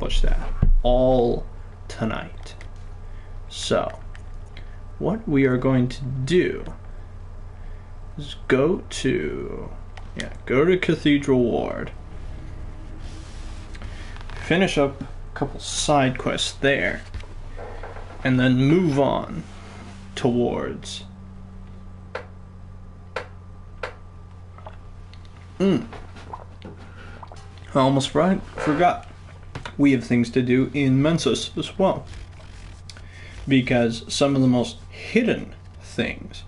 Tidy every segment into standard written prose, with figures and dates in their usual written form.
accomplish that all tonight. So, what we are going to do is go to Cathedral Ward, finish up a couple side quests there, and then move on towards I almost forgot. We have things to do in Mensis as well, because some of the most hidden things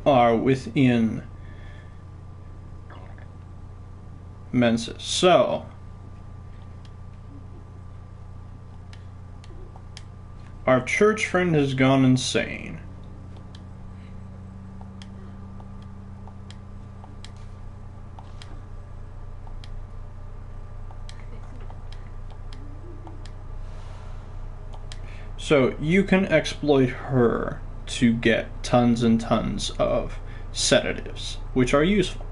are within Mensis. So, our church friend has gone insane. So you can exploit her to get tons and tons of sedatives, which are useful.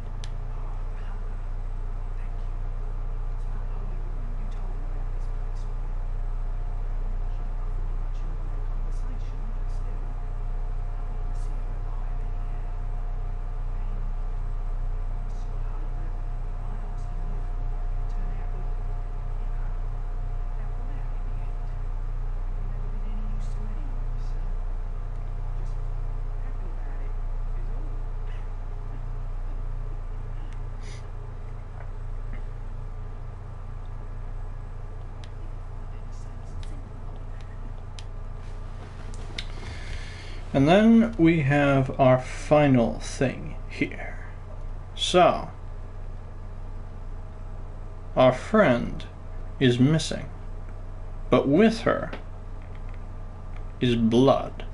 And then we have our final thing here. So, our friend is missing, but with her is blood.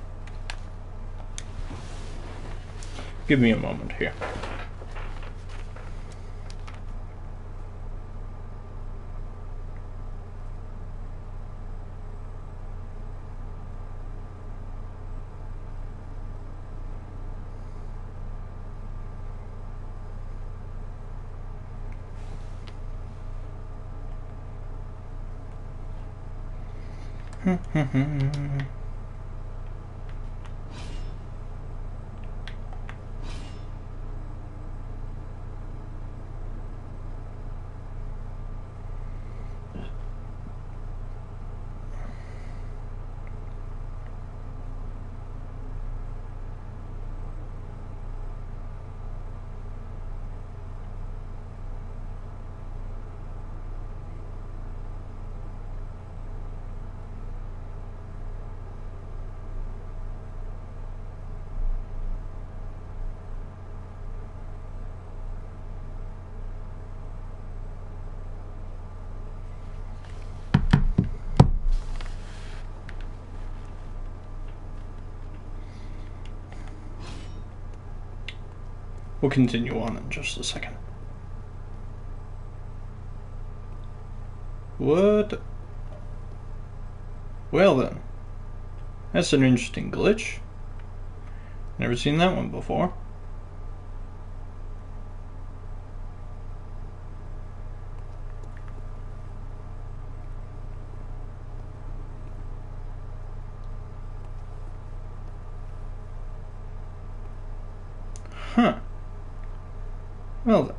Give me a moment here. We'll continue on in just a second. What? Well then, that's an interesting glitch. Never seen that one before. Huh. Well then.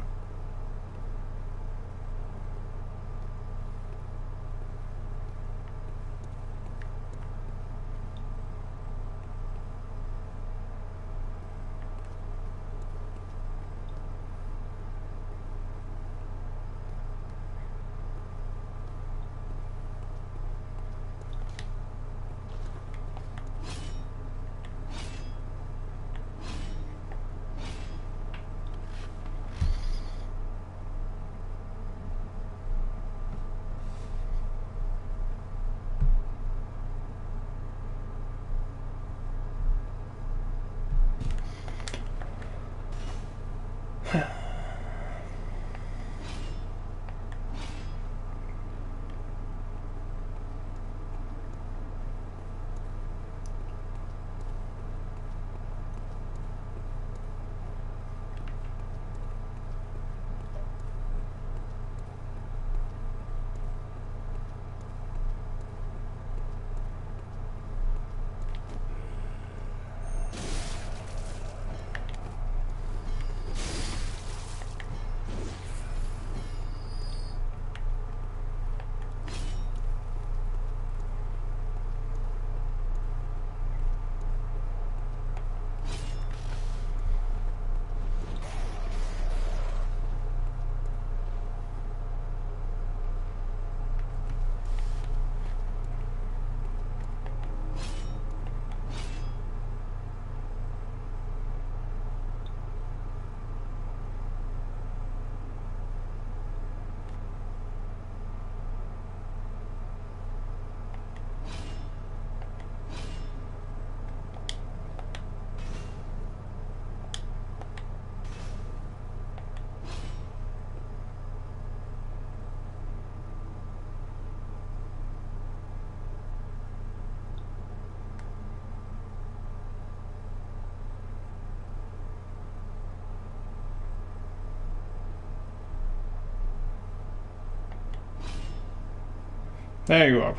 There you are,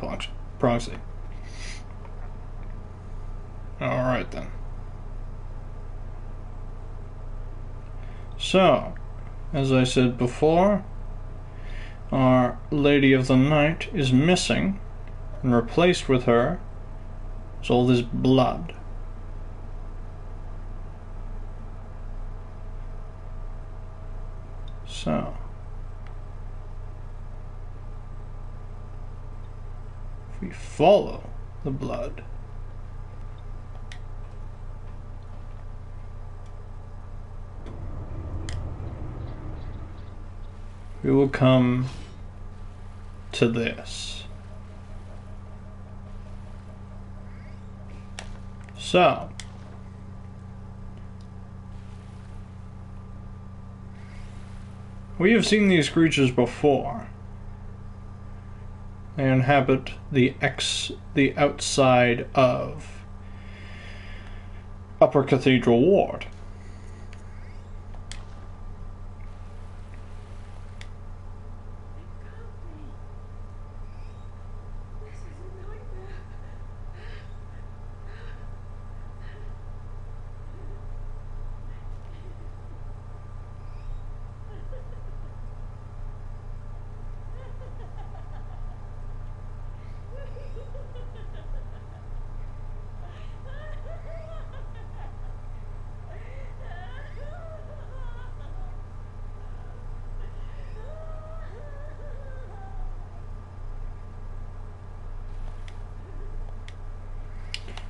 Proxy. Alright then. So, as I said before, our Lady of the Night is missing, and replaced with her is all this blood. So, if we follow the blood, we will come to this. So, we have seen these creatures before. They inhabit the outside of Upper Cathedral Ward.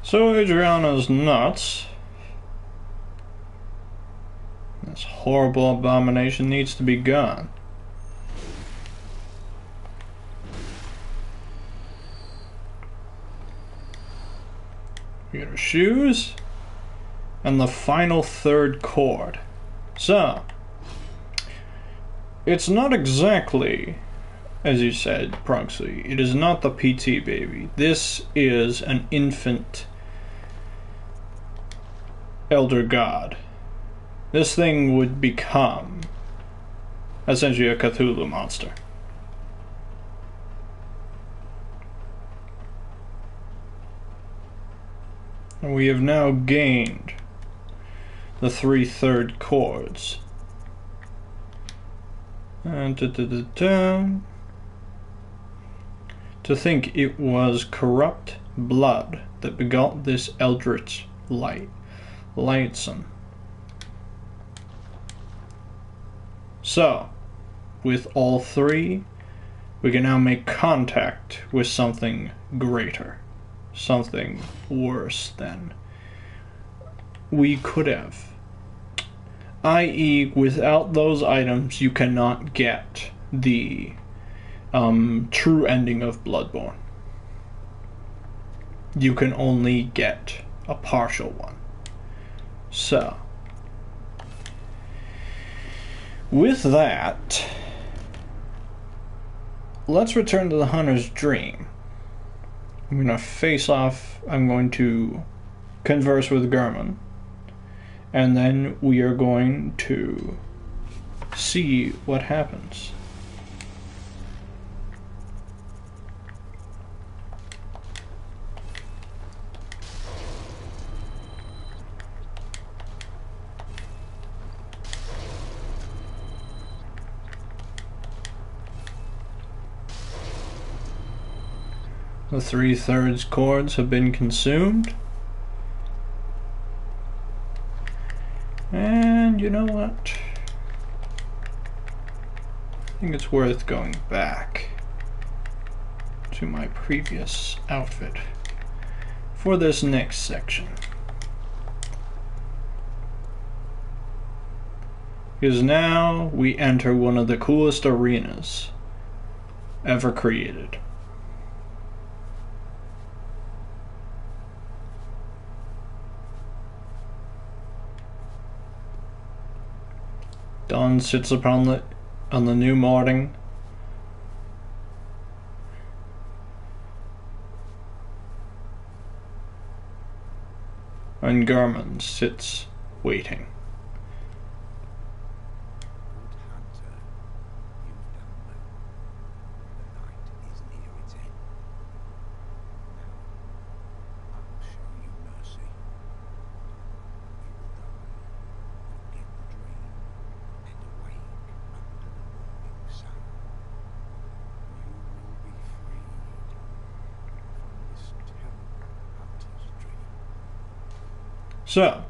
So Adriana's nuts. This horrible abomination needs to be gone. We got her shoes and the final third chord. So, it's not exactly, as you said, Proxy, it is not the PT baby. This is an infant elder god. This thing would become essentially a Cthulhu monster. And we have now gained the 3 third chords. And to think it was corrupt blood that begot this eldritch lightsome. So, with all 3, we can now make contact with something greater, something worse than we could have. I.e., without those items, you cannot get the true ending of Bloodborne. You can only get a partial one. So, with that, let's return to the Hunter's Dream. I'm going to face off, I'm going to converse with German, and then we are going to see what happens. The 3 thirds chords have been consumed. And you know what? I think it's worth going back to my previous outfit for this next section. Because now we enter one of the coolest arenas ever created. Dawn sits upon on the new morning. And Garmin sits waiting. Good hunter, you've done well. The night is near its end. So,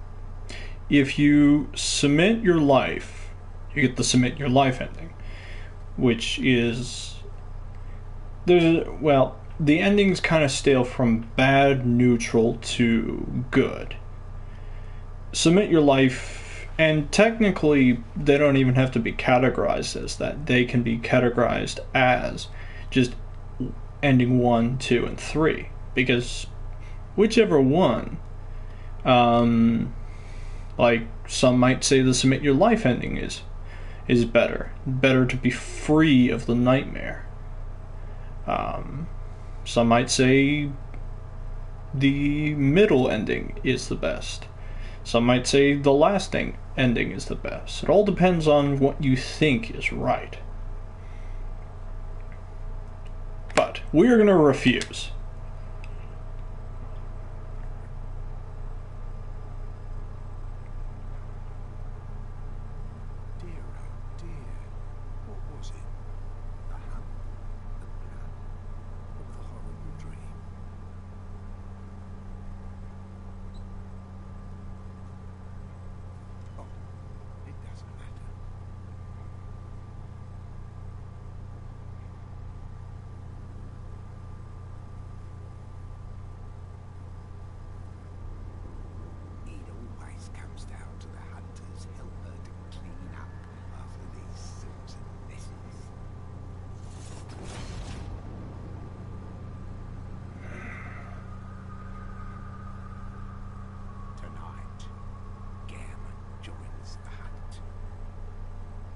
if you submit your life, you get the submit your life ending, which is the ending's kind of stale from bad, neutral to good. Submit your life, and technically they don't even have to be categorized as that. They can be categorized as just ending 1, 2, and 3, because whichever one, like some might say the submit your life ending is better to be free of the nightmare. Some might say the middle ending is the best. Some might say the last ending is the best. It all depends on what you think is right. But we are going to refuse.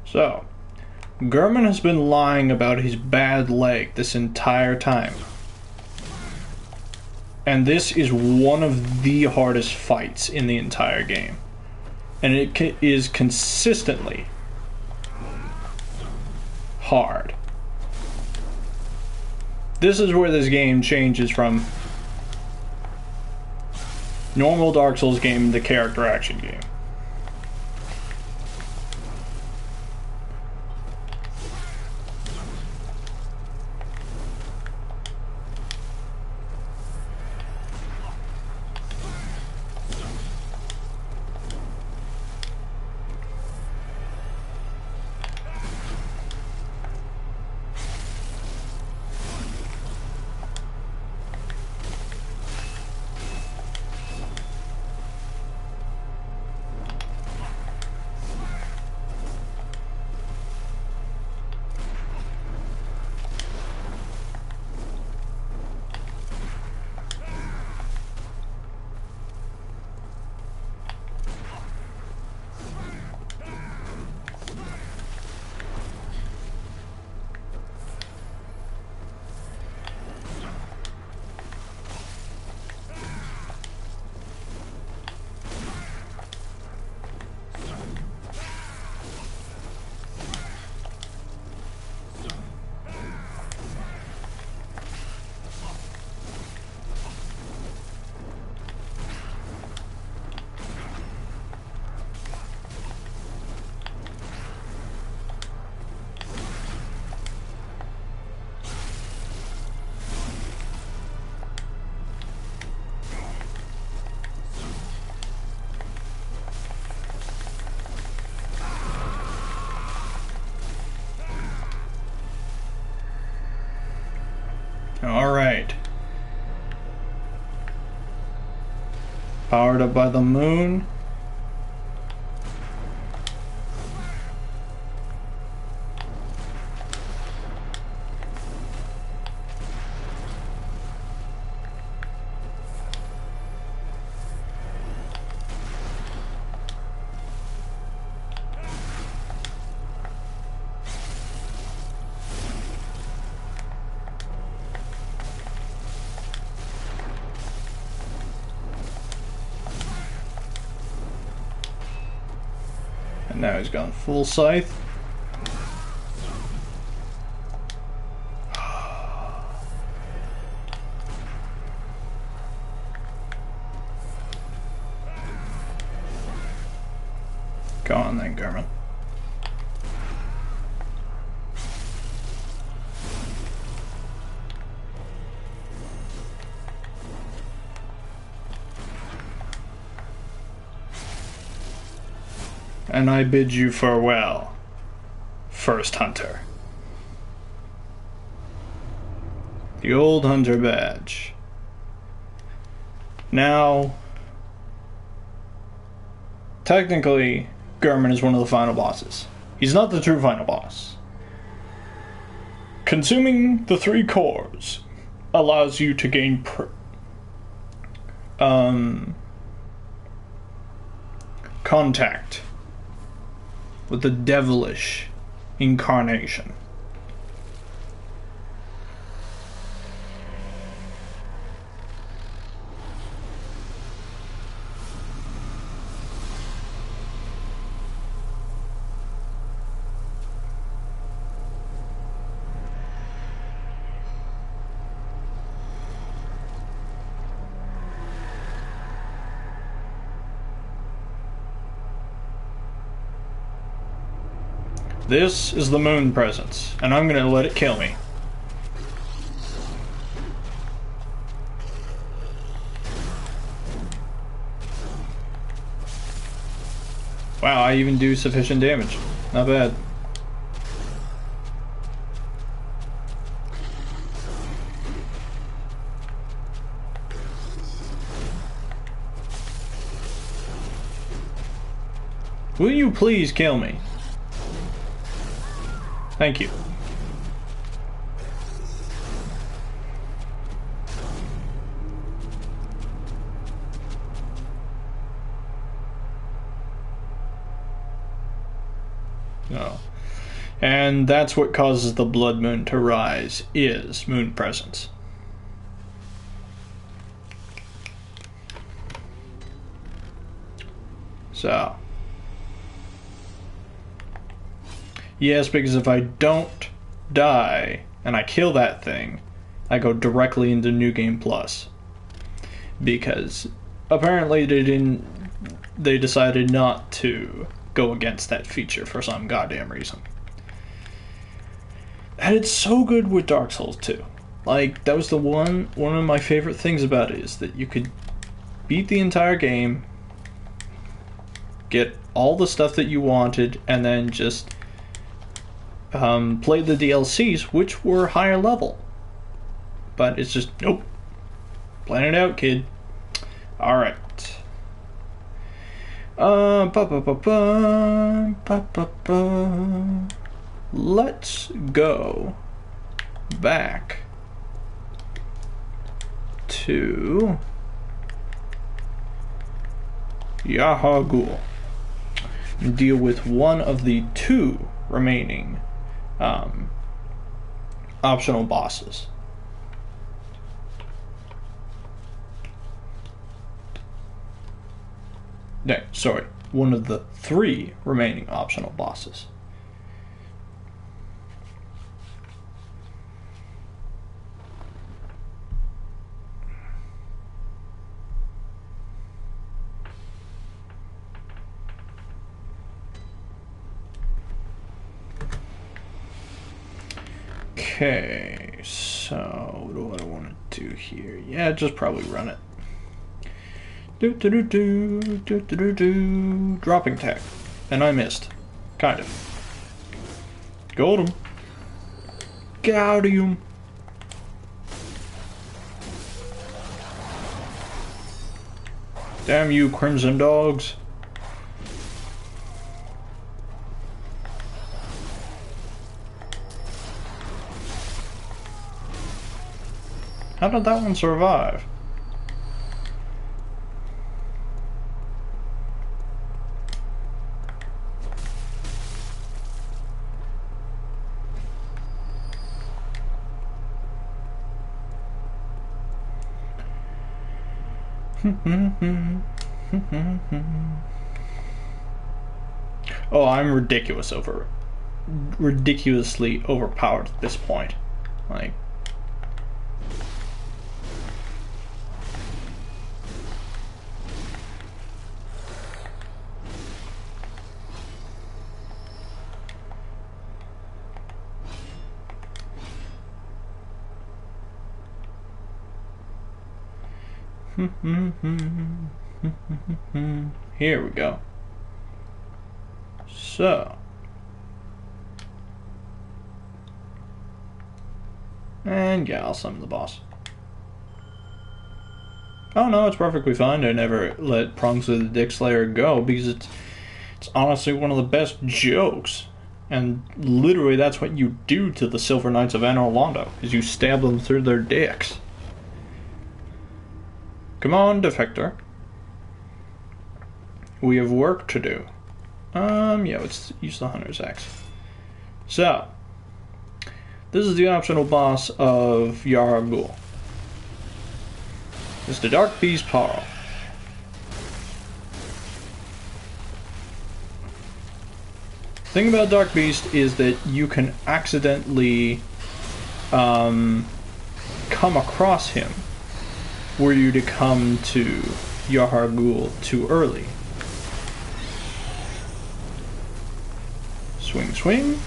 So, Gurman has been lying about his bad leg this entire time. And this is one of the hardest fights in the entire game. And it is consistently hard. This is where this game changes from normal Dark Souls game to character action game. Alright. Powered up by the moon. And now he's gone full scythe. Go on then, Gurman. and I bid you farewell, first hunter. The old hunter badge. Now, technically, Gehrman is one of the final bosses. He's not the true final boss. Consuming the 3 cores allows you to gain contact with the devilish incarnation. This is the moon presence, and I'm gonna let it kill me. Wow, I even do sufficient damage. Not bad. Will you please kill me? Thank you. No. And that's what causes the blood moon to rise, is moon presence. So. Yes, because if I don't die and I kill that thing, I go directly into New Game Plus. Because apparently they decided not to go against that feature for some goddamn reason. And it's so good with Dark Souls 2. Like, that was the one of my favorite things about it, is that you could beat the entire game, get all the stuff that you wanted, and then just play the DLCs, which were higher level. But it's just, nope. Plan it out, kid. Alright. Let's go back to Yahagul and deal with one of the 2 remaining optional bosses. No, sorry, one of the 3 remaining optional bosses. Okay, so what do I want to do here? Yeah, just probably run it. Dropping tech. And I missed. Kind of. Got him. Got him. Damn you, Crimson Dogs. How did that one survive? Oh, I'm ridiculously overpowered at this point. Like, here we go. So. And yeah, I'll summon the boss. Oh no, it's perfectly fine. I never let Prongs of the Dick Slayer go because it's honestly one of the best jokes. And literally that's what you do to the Silver Knights of Anor Londo, is you stab them through their dicks. Come on, Defector. We have work to do. Yeah, let's use the Hunter's Axe. So, this is the optional boss of Yara Ghul. It's the Dark Beast Parl. The thing about Dark Beast is that you can accidentally come across him were you to come to Yara Ghul too early. Swing, swing.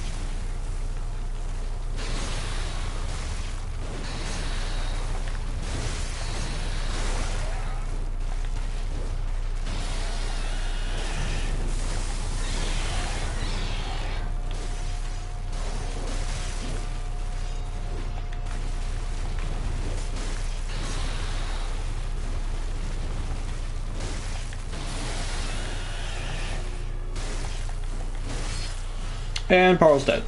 And Parl's dead.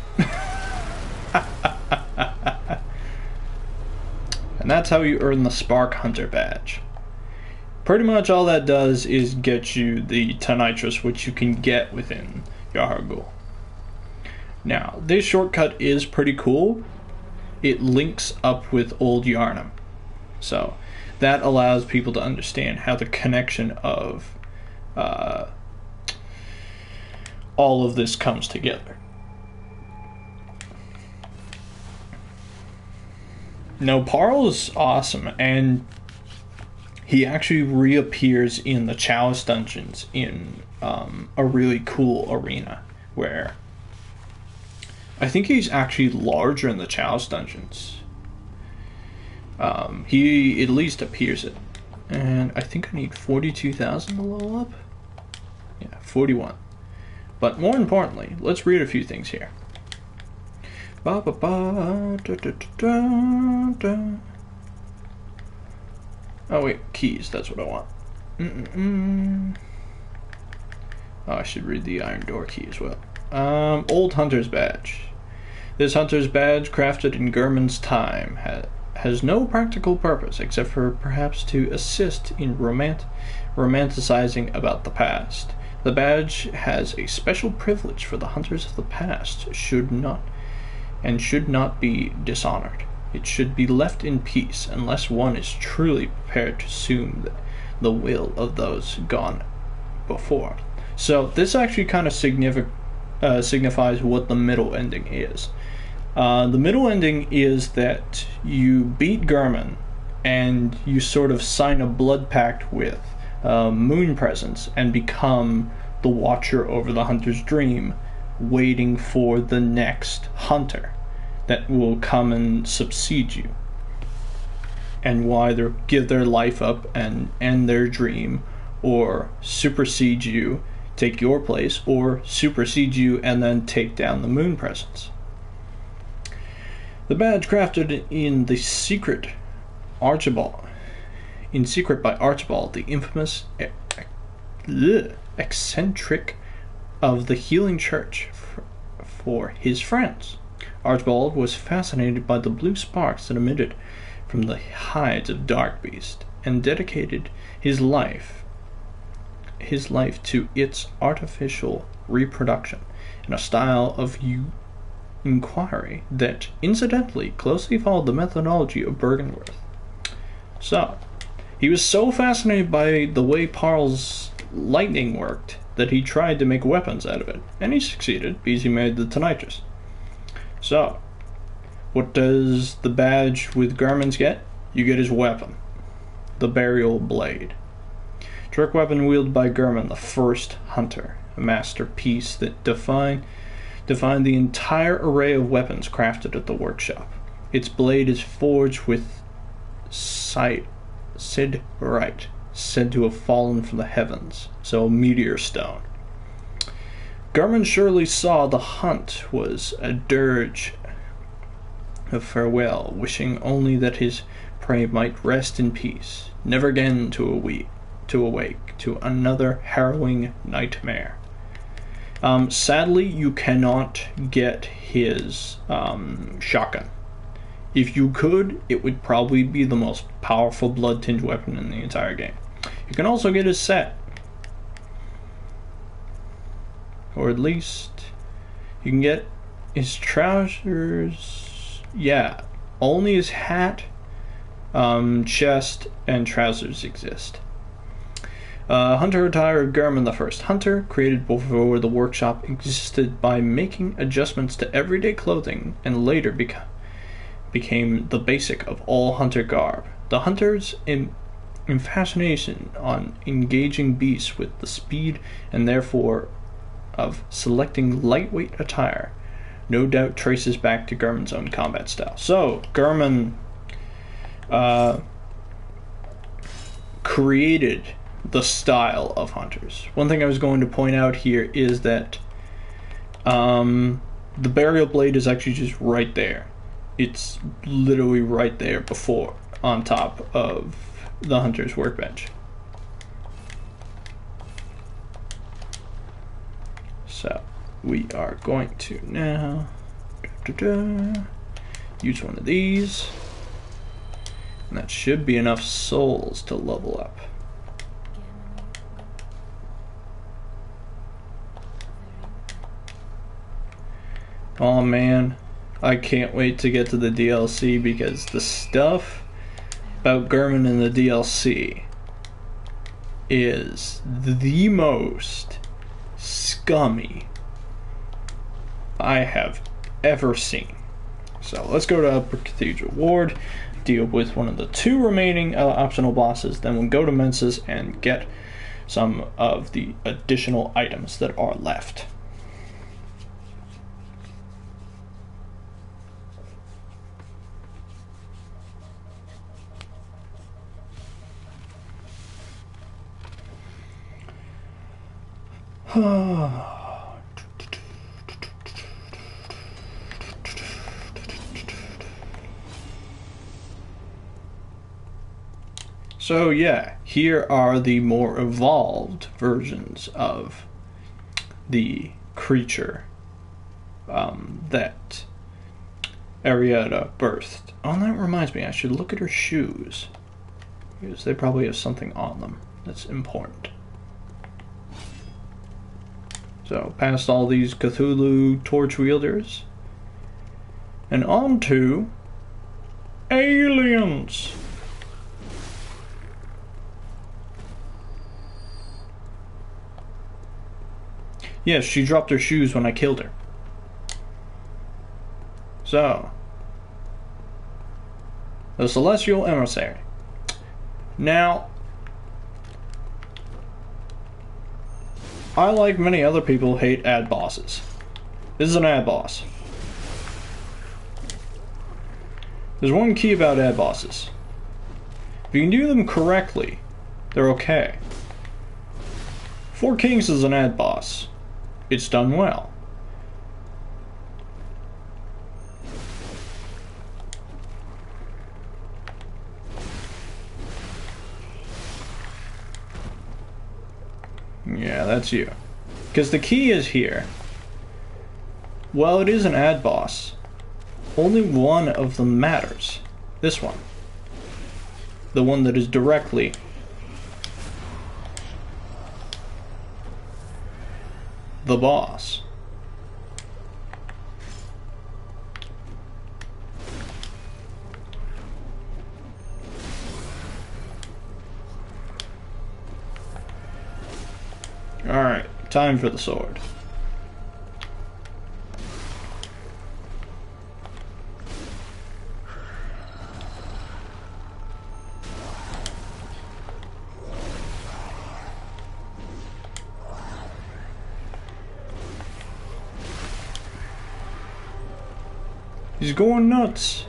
And that's how you earn the Spark Hunter badge. Pretty much all that does is get you the Tonitrus, which you can get within Yara Ghul. Now, this shortcut is pretty cool. It links up with Old Yharnam. So, that allows people to understand how the connection of all of this comes together. No, Parl is awesome, and he actually reappears in the Chalice dungeons in a really cool arena, where I think he's actually larger in the Chalice dungeons. He at least appears it. And I think I need 42,000 to level up? Yeah, 41. But more importantly, let's read a few things here. Ba ba ba da da da da. Oh wait, keys, that's what I want. Oh, I should read the Iron Door key as well. Old Hunter's Badge. This Hunter's Badge, crafted in Gurman's time, has no practical purpose except for perhaps to assist in romanticizing about the past. The badge has a special privilege for the hunters of the past, should not be dishonored. It should be left in peace unless one is truly prepared to assume the will of those gone before. So this actually kind of signifies what the middle ending is. The middle ending is that you beat Gurman and you sort of sign a blood pact with Moon Presence and become the watcher over the hunter's dream, waiting for the next hunter that will come and succeed you, and will either give their life up and end their dream, or supersede you, take your place, or supersede you and then take down the Moon Presence. The badge, crafted in the secret by Archibald, the infamous eccentric of the Healing Church, for his friends. Archibald was fascinated by the blue sparks that emitted from the hides of Dark Beast, and dedicated his life to its artificial reproduction in a style of inquiry that, incidentally, closely followed the methodology of Bergenworth. So, he was so fascinated by the way Parl's lightning worked that he tried to make weapons out of it, and he succeeded because he made the Tonitrus. So, what does the badge with Gurman's get? You get his weapon, the Burial Blade. Trick weapon wielded by Gurman, the first hunter, a masterpiece that defined the entire array of weapons crafted at the workshop. Its blade is forged with siderite, said to have fallen from the heavens, so a meteor stone. Garmin surely saw the hunt was a dirge of farewell, wishing only that his prey might rest in peace, never again to awake to another harrowing nightmare. Sadly, you cannot get his shotgun. If you could, it would probably be the most powerful blood-tinged weapon in the entire game. You can also get his set. Or at least you can get his trousers. Yeah, only his hat, chest, and trousers exist. Hunter attire of Garmin the First Hunter, created before the workshop existed by making adjustments to everyday clothing and later became the basic of all hunter garb. The hunter's fascination on engaging beasts with the speed and therefore of selecting lightweight attire no doubt traces back to Garmin's own combat style. So, Garmin created the style of hunters. One thing I was going to point out here is that the burial blade is actually just right there. It's literally right there before, on top of the hunter's workbench. So we are going to now use one of these, and that should be enough souls to level up. Oh man, I can't wait to get to the DLC, because the stuff about Garmin in the DLC is the most scummy I have ever seen. So let's go to Upper Cathedral Ward, deal with one of the 2 remaining optional bosses, then we'll go to Mensa's and get some of the additional items that are left. So yeah, here are the more evolved versions of the creature that Arietta birthed. Oh, and that reminds me, I should look at her shoes, because they probably have something on them that's important. So, past all these Cthulhu torch wielders, and on to aliens. Yes, she dropped her shoes when I killed her. So, the Celestial Emissary. Now, I, like many other people, hate ad bosses. This is an ad boss. There's one key about ad bosses. If you can do them correctly, they're okay. Four Kings is an ad boss. It's done well. Yeah, that's you. Because the key is here. Well, it is an ad boss. Only one of them matters. This one. The one that is directly the boss. Alright, time for the sword. He's going nuts.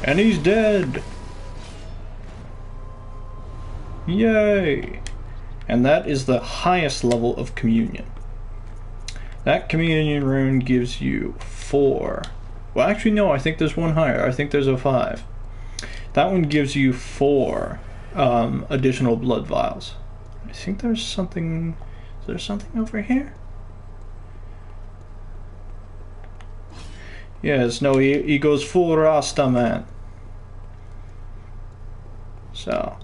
And he's dead. Yay. And that is the highest level of communion. That communion rune gives you 4. Well, actually, no, I think there's one higher. I think there's a 5. That one gives you 4 additional blood vials. I think there's something... Is there something over here? Yes, no, he goes full Rasta, man. So...